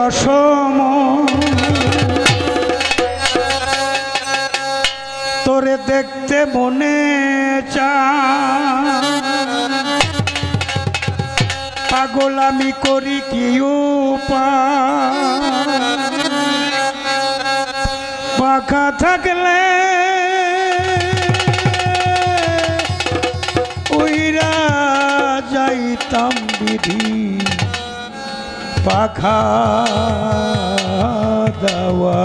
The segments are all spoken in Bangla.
অসম তোরে দেখতে মনে চায় পাগল আমি করি কি পাখা থাকলে উইরা যাইতাম বিধি পাখা দেওয়া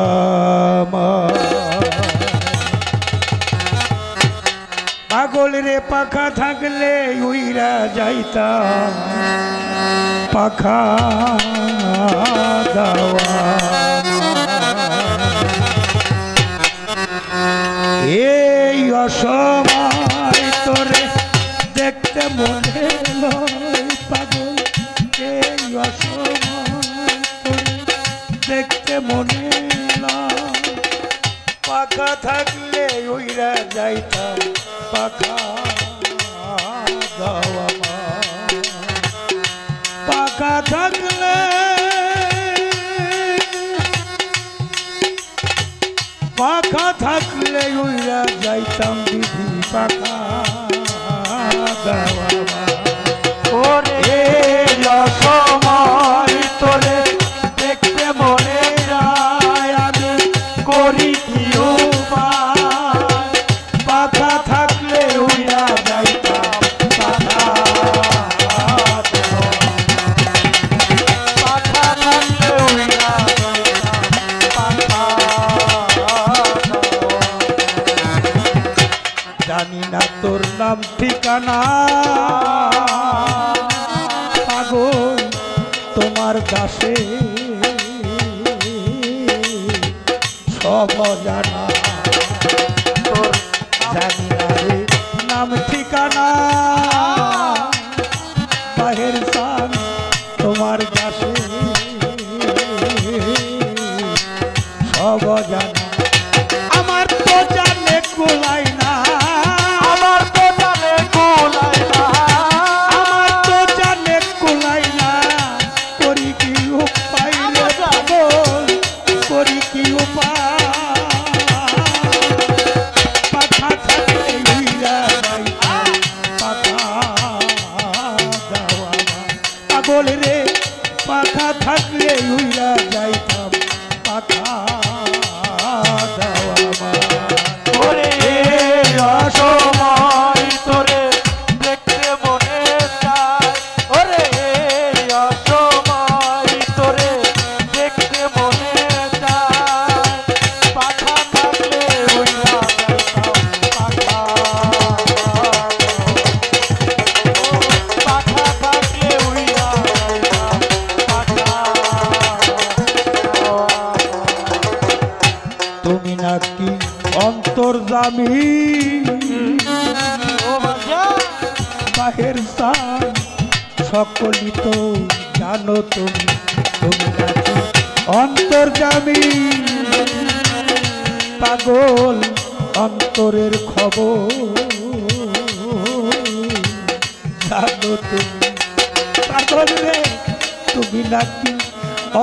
পাগল রে পাখা থাকলে উইরা যাইতাম পাখা দেওয়া এই অসময় তোরে দেখতে মনে লয় পাগল এই অসময় তোরে দেখতে মনে লয় পাখা থাকলে উইরা যাইতাম পাখা দেওয়া পাখা থাকলে পাখা থাকলে উইরা যাইতাম বিধি পাখা দেওয়া ওরে সময় তোরে দেখতে মনে যায় আমি করি কি পাখা থাকলে উইরা যাইতাম পাখা পাখা থাকলে উইরা জানি না তোর নাম ঠিকানা পাগল তোমার দাসে সব জানা তোর জানি না রে নাম ঠিকানা বাহের সান তোমার দাসে সব জানা আমার তো জানে কোলাই না আমার তো জানে কোলাই না আমার তো জানে কোলাই না করি কি উপায় করি কি উপায় পাখা থাকলে উইরা যাইতাম পাখা দেওয়া পাগল রে পাখা থাকলে উইরা যাইতাম পাখা দেওয়া ওরে অসময় তোরে দেখতে মনে চায় ওরে অসময় তোরে দেখতে মনে চায় পাখা থাকলে উইরা যাইতাম পাখা পাখা থাকলে উইরা যাইতাম পাখা তুমি নাকি অন্তর্যামী বাহের স্থান সকলই তো জানো তুমি তুমি নাকি অন্তর্যামী পাগল অন্তরের খবর জানো তুমি পাগল রে তুমি নাকি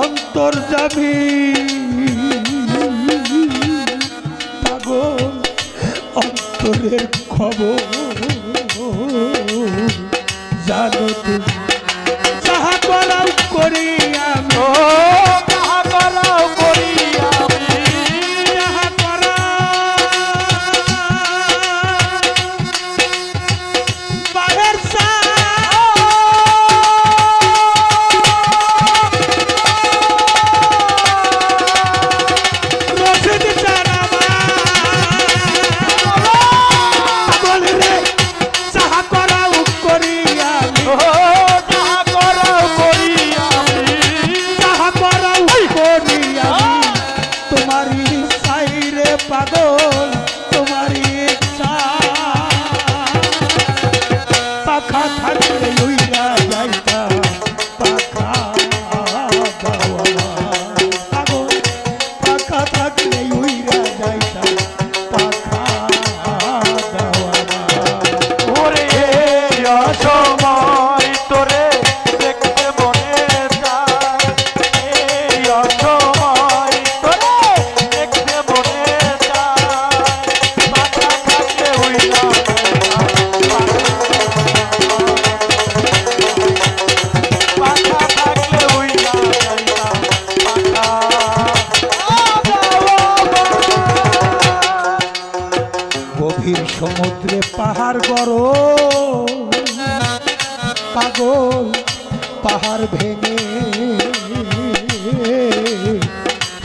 অন্তর্যামী পাগল অন্তরের খবর জানো তুমি যাহা করাও করি আমি যাহা করাও করি আমি যাহা করা বাহের রশিদ জানা যাহা করাও করি আমি যাহা করাও করি আমি যাহা করাও করি আমি তোমারই সাইরে পাগল তোমারই ইচ্ছা পাখা থাকলে উইরা যাইতাম পাখা দেওয়া পাগল পাখা থাকলে উইরা যাইতাম পাখা দেওয়া ওরে অসময় তোরে দেখতে মনে চায় এই করো পাগল পাহাড় ভেঙে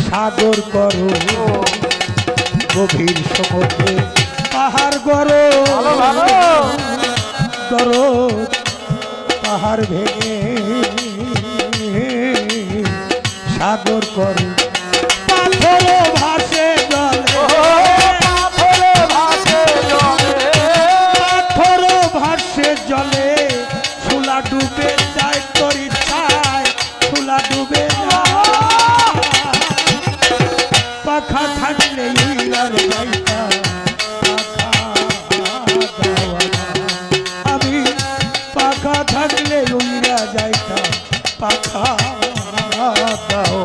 সাগর করো গভীর সমুদ্রে পাহাড় গড়ো দরদ পাহাড় ভেঙে সাগর করো পাথর ভাসে জলে পাথর ভাসে জলে ফুলা ডুবে যায় তোর ইচ্ছায় ফুলা ডুবে যায় পাখা থাকলে উড়ার যাইতা আমি পাখা থাকলে উড়া যাইতা পাখা দাও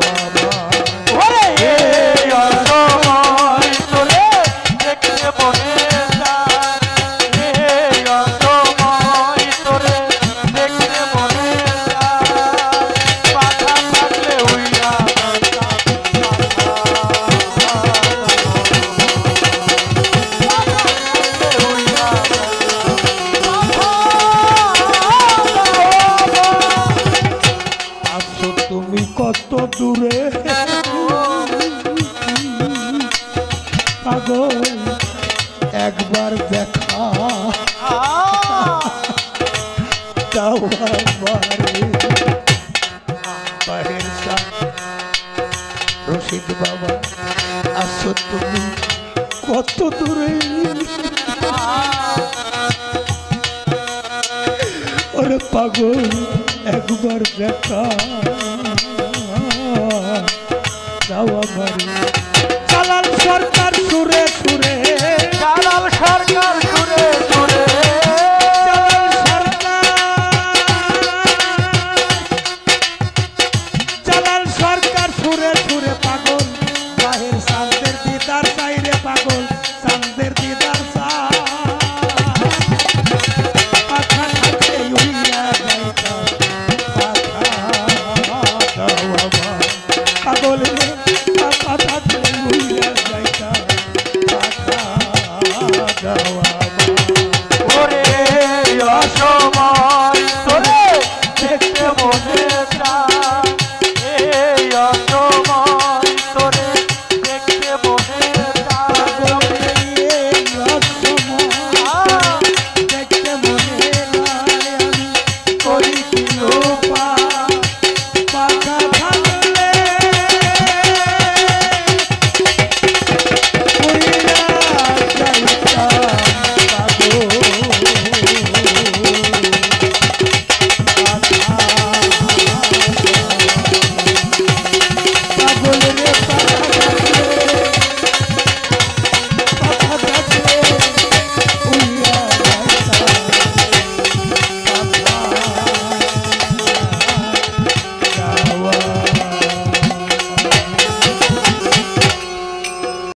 তুমি কত দূরে পাগল একবার দেখা দাও আমারে বাহির রশিদ বাবা আসো তুমি কত দূরে ওরে পাগল একবার দেখা দাও আমারে জালাল সরকার সুরে সুরে জালাল সরকার সুরে সুরে জালাল সরকার সুরে সুরে পাগল বাহির চাঁদের দিদার চাই রে পাগল চাঁদের দিদার চাই পাখা থাকলে উড়িয়া যাইতা পাখা দাও আমার পাগল রে পাখা থাকলে উড়িয়া যাইতা পাখা দাও আমার ওরে অসময়